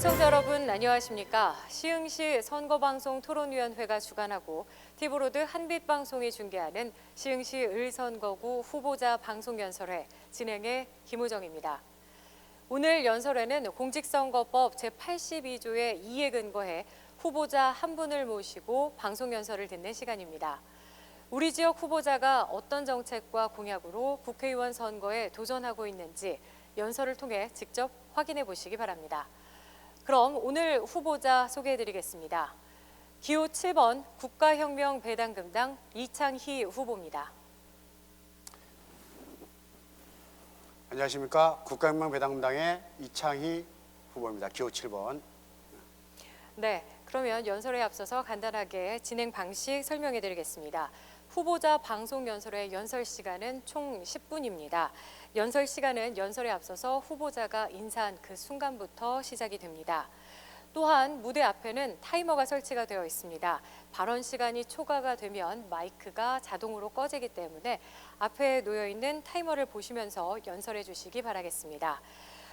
시청자 여러분 안녕하십니까? 시흥시 선거방송 토론위원회가 주관하고 티브로드 한빛방송이 중계하는 시흥시 을선거구 후보자 방송연설회 진행의 김우정입니다. 오늘 연설회는 공직선거법 제82조의 2에 근거해 후보자 한 분을 모시고 방송연설을 듣는 시간입니다. 우리 지역 후보자가 어떤 정책과 공약으로 국회의원 선거에 도전하고 있는지 연설을 통해 직접 확인해 보시기 바랍니다. 그럼 오늘 후보자 소개해드리겠습니다. 기호 7번 국가혁명배당금당 이창희 후보입니다. 안녕하십니까. 국가혁명배당금당의 이창희 후보입니다. 기호 7번. 네, 그러면 연설에 앞서서 간단하게 진행 방식 설명해드리겠습니다. 후보자 방송 연설의 연설 시간은 총 10분입니다. 연설 시간은 연설에 앞서서 후보자가 인사한 그 순간부터 시작이 됩니다. 또한 무대 앞에는 타이머가 설치가 되어 있습니다. 발언 시간이 초과가 되면 마이크가 자동으로 꺼지기 때문에 앞에 놓여 있는 타이머를 보시면서 연설해 주시기 바라겠습니다.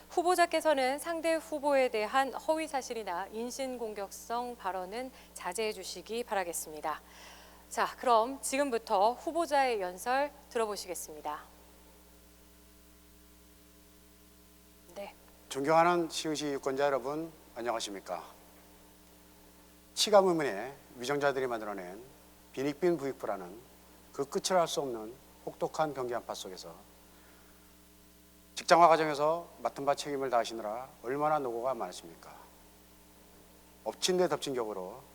후보자께서는 상대 후보에 대한 허위 사실이나 인신공격성 발언은 자제해 주시기 바라겠습니다. 자, 그럼 지금부터 후보자의 연설 들어보시겠습니다. 네. 존경하는 시흥시 유권자 여러분, 안녕하십니까. 치가문문에 위정자들이 만들어낸 빈익빈 부익부라는 그 끝을 알 수 없는 혹독한 경기 한파 속에서 직장화 과정에서 맡은 바 책임을 다하시느라 얼마나 노고가 많으십니까. 엎친 데 덮친 격으로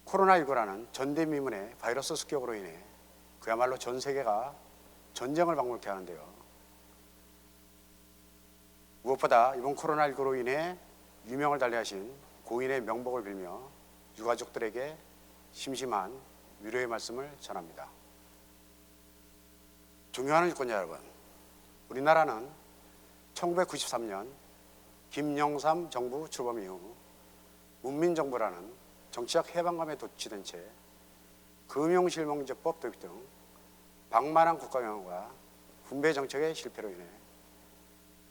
코로나19라는 전대미문의 바이러스 습격으로 인해 그야말로 전 세계가 전쟁을 방불케 하는데요. 무엇보다 이번 코로나19로 인해 유명을 달리하신 고인의 명복을 빌며 유가족들에게 심심한 위로의 말씀을 전합니다. 존경하는 유권자 여러분, 우리나라는 1993년 김영삼 정부 출범 이후 문민정부라는 정치적 해방감에 도취된 채 금융실명제법 도입 등 방만한 국가경영과 분배 정책의 실패로 인해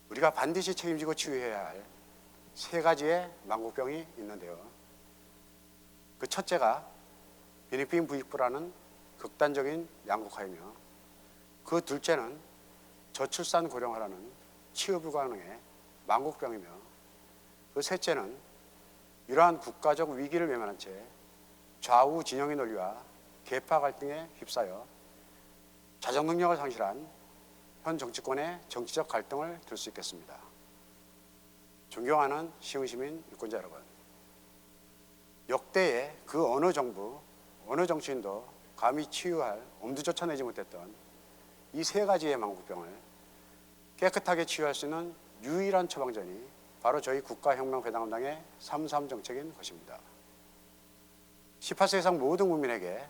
우리가 반드시 책임지고 치유해야 할 세 가지의 만국병이 있는데요. 그 첫째가 빈익빈 부익부라는 극단적인 양극화이며, 그 둘째는 저출산 고령화라는 치유 불가능의 만국병이며, 그 셋째는 이러한 국가적 위기를 외면한 채 좌우 진영의 논리와 계파 갈등에 휩싸여 자정 능력을 상실한 현 정치권의 정치적 갈등을 들 수 있겠습니다. 존경하는 시흥시민 유권자 여러분, 역대의 그 어느 정부, 어느 정치인도 감히 치유할 엄두조차 내지 못했던 이 세 가지의 만국병을 깨끗하게 치유할 수 있는 유일한 처방전이 바로 저희 국가혁명배당금당의 3.3 정책인 것입니다. 18세 이상 모든 국민에게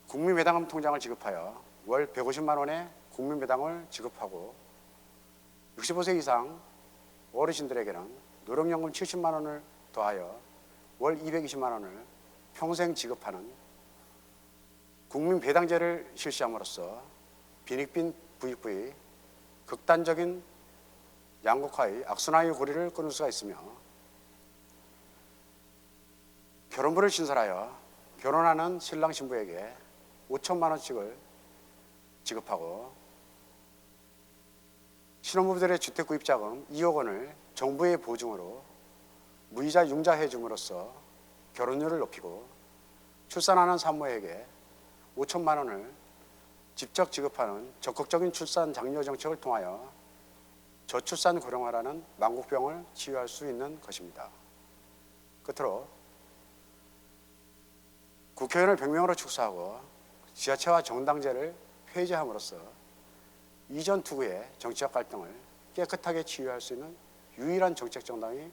국민배당금 통장을 지급하여 월 150만 원의 국민배당을 지급하고, 65세 이상 어르신들에게는 노령연금 70만 원을 더하여 월 220만 원을 평생 지급하는 국민배당제를 실시함으로써 빈익빈 부익부의 극단적인 양극화의 악순환의 고리를 끊을 수가 있으며, 결혼부를 신설하여 결혼하는 신랑 신부에게 5천만 원씩을 지급하고, 신혼부부들의 주택구입자금 2억 원을 정부의 보증으로 무이자 융자해 줌으로써 결혼율을 높이고, 출산하는 산모에게 5천만 원을 직접 지급하는 적극적인 출산 장려 정책을 통하여 저출산 고령화라는 만국병을 치유할 수 있는 것입니다. 끝으로 국회의원을 100명으로 축소하고 지자체와 정당제를 폐지함으로써 이전 투구의 정치적 갈등을 깨끗하게 치유할 수 있는 유일한 정책 정당이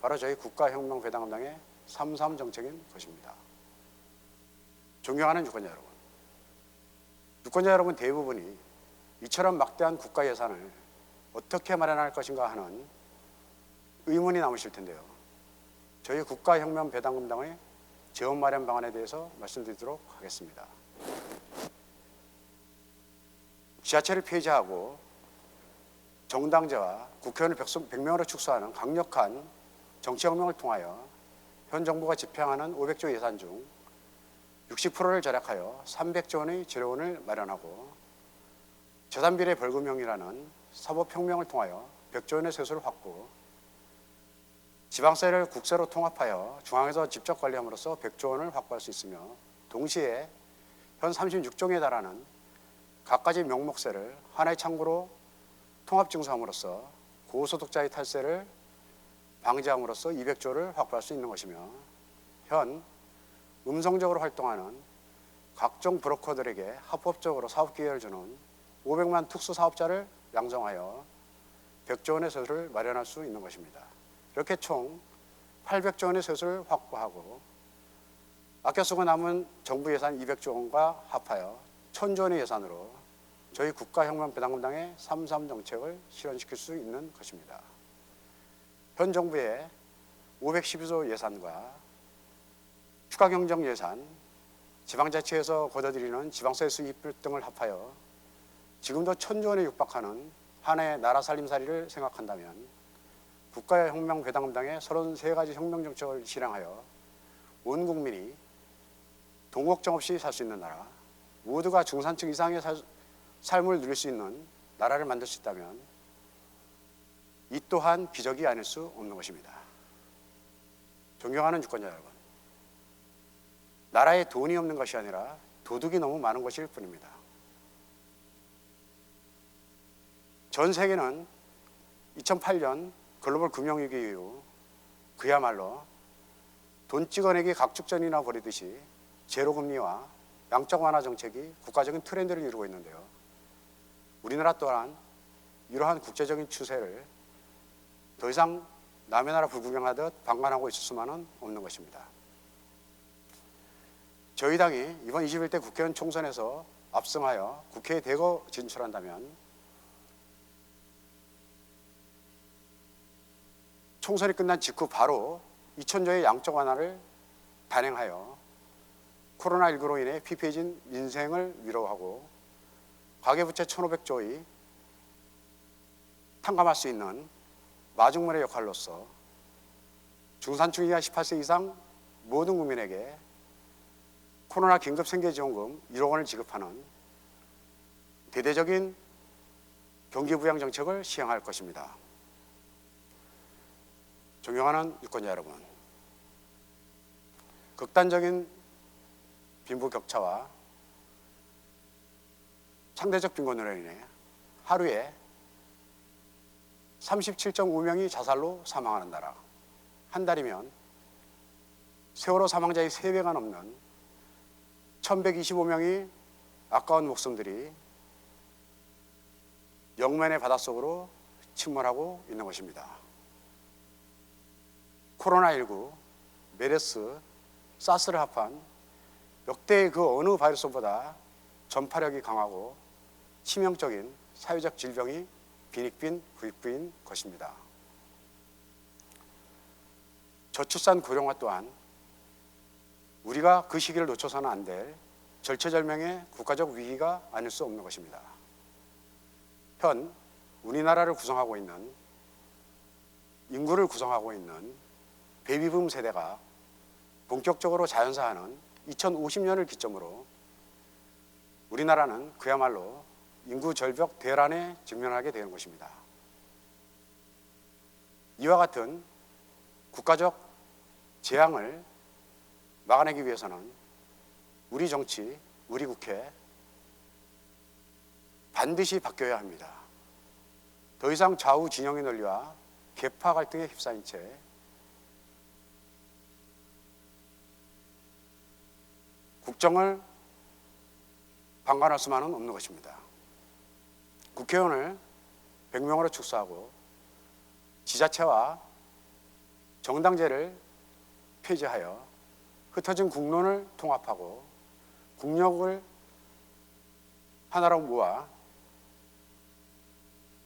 바로 저희 국가혁명배당금당의 3.3 정책인 것입니다. 존경하는 유권자 여러분, 유권자 여러분 대부분이 이처럼 막대한 국가 예산을 어떻게 마련할 것인가 하는 의문이 남으실 텐데요. 저희 국가혁명배당금당의 재원 마련 방안에 대해서 말씀드리도록 하겠습니다. 지자체를 폐지하고 정당제와 국회의원을 100명으로 축소하는 강력한 정치혁명을 통하여 현 정부가 집행하는 500조 예산 중 60%를 절약하여 300조 원의 재료원을 마련하고 재산비례 벌금형이라는 사법혁명을 통하여 100조 원의 세수를 확보, 지방세를 국세로 통합하여 중앙에서 직접 관리함으로써 100조 원을 확보할 수 있으며 동시에 현 36종에 달하는 갖가지 명목세를 하나의 창구로 통합징수함으로써 고소득자의 탈세를 방지함으로써 200조를 확보할 수 있는 것이며 현 음성적으로 활동하는 각종 브로커들에게 합법적으로 사업기회를 주는 500만 특수사업자를 양성하여 100조 원의 세수를 마련할 수 있는 것입니다. 이렇게 총 800조 원의 세수를 확보하고 아껴 쓰고 남은 정부 예산 200조 원과 합하여 1000조 원의 예산으로 저희 국가혁명배당금당의 3.3 정책을 실현시킬 수 있는 것입니다. 현 정부의 512조 예산과 추가경정 예산, 지방자치에서 걷어들이는 지방세 수입 등을 합하여 지금도 1000조 원에 육박하는 한 해의 나라 살림살이를 생각한다면 국가혁명배당금당의 33가지 혁명정책을 실행하여 온 국민이 동걱정 없이 살 수 있는 나라, 모두가 중산층 이상의 삶을 누릴 수 있는 나라를 만들 수 있다면 이 또한 기적이 아닐 수 없는 것입니다. 존경하는 유권자 여러분, 나라에 돈이 없는 것이 아니라 도둑이 너무 많은 것일 뿐입니다. 전 세계는 2008년 글로벌 금융위기 이후 그야말로 돈 찍어내기 각축전이나 벌이듯이 제로금리와 양적 완화 정책이 국가적인 트렌드를 이루고 있는데요. 우리나라 또한 이러한 국제적인 추세를 더 이상 남의 나라 불구경하듯 방관하고 있을 수만은 없는 것입니다. 저희 당이 이번 21대 국회의원 총선에서 압승하여 국회에 대거 진출한다면 총선이 끝난 직후 바로 2000조의 양적 완화를 단행하여 코로나19로 인해 피폐해진 민생을 위로하고 가계부채 1500조의 탕감할 수 있는 마중물의 역할로서 중산층 이하 18세 이상 모든 국민에게 코로나 긴급 생계지원금 1억 원을 지급하는 대대적인 경기부양 정책을 시행할 것입니다. 존경하는 유권자 여러분, 극단적인 빈부격차와 상대적 빈곤으로 인해 하루에 37.5명이 자살로 사망하는 나라, 한 달이면 세월호 사망자의 3배가 넘는 1125명이 아까운 목숨들이 영면의 바닷속으로 침몰하고 있는 것입니다. 코로나19, 메르스, 사스를 합한 역대의 그 어느 바이러스보다 전파력이 강하고 치명적인 사회적 질병이 빈익빈 부익부인 것입니다. 저출산 고령화 또한 우리가 그 시기를 놓쳐서는 안 될 절체절명의 국가적 위기가 아닐 수 없는 것입니다. 현 우리나라를 구성하고 있는 인구를 구성하고 있는 베이비붐 세대가 본격적으로 자연사하는 2050년을 기점으로 우리나라는 그야말로 인구 절벽 대란에 직면하게 되는 것입니다. 이와 같은 국가적 재앙을 막아내기 위해서는 우리 정치, 우리 국회 반드시 바뀌어야 합니다. 더 이상 좌우 진영의 논리와 계파 갈등에 휩싸인 채 국정을 방관할 수만은 없는 것입니다. 국회의원을 100명으로 축소하고 지자체와 정당제를 폐지하여 흩어진 국론을 통합하고 국력을 하나로 모아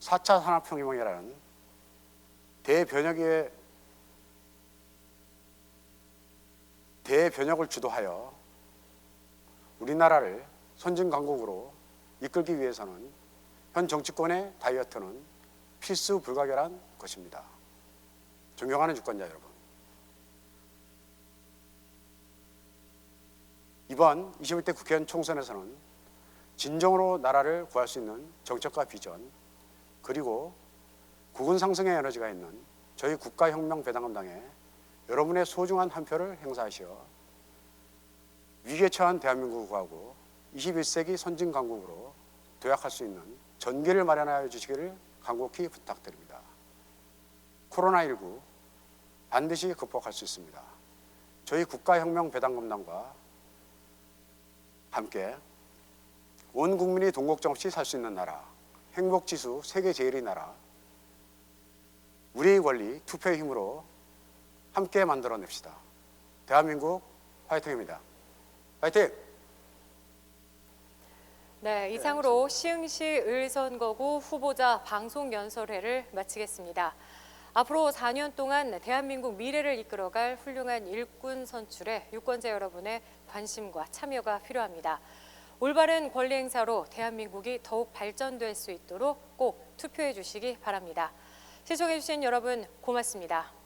4차 산업혁명이라는 대변혁을 주도하여 우리나라를 선진강국으로 이끌기 위해서는 현 정치권의 다이어트는 필수 불가결한 것입니다. 존경하는 유권자 여러분, 이번 21대 국회의원 총선에서는 진정으로 나라를 구할 수 있는 정책과 비전, 그리고 국운 상승의 에너지가 있는 저희 국가혁명배당금당에 여러분의 소중한 한 표를 행사하시어 위기에 처한 대한민국을 구하고 21세기 선진 강국으로 도약할 수 있는 전기를 마련하여 주시기를 간곡히 부탁드립니다. 코로나19 반드시 극복할 수 있습니다. 저희 국가혁명배당금당과 함께 온 국민이 돈 걱정 없이 살 수 있는 나라, 행복지수 세계 제일의 나라, 우리의 권리, 투표의 힘으로 함께 만들어냅시다. 대한민국 화이팅입니다. 화이팅! 네, 이상으로 시흥시 을선거구 후보자 방송연설회를 마치겠습니다. 앞으로 4년 동안 대한민국 미래를 이끌어갈 훌륭한 일꾼 선출에 유권자 여러분의 관심과 참여가 필요합니다. 올바른 권리 행사로 대한민국이 더욱 발전될 수 있도록 꼭 투표해 주시기 바랍니다. 시청해 주신 여러분 고맙습니다.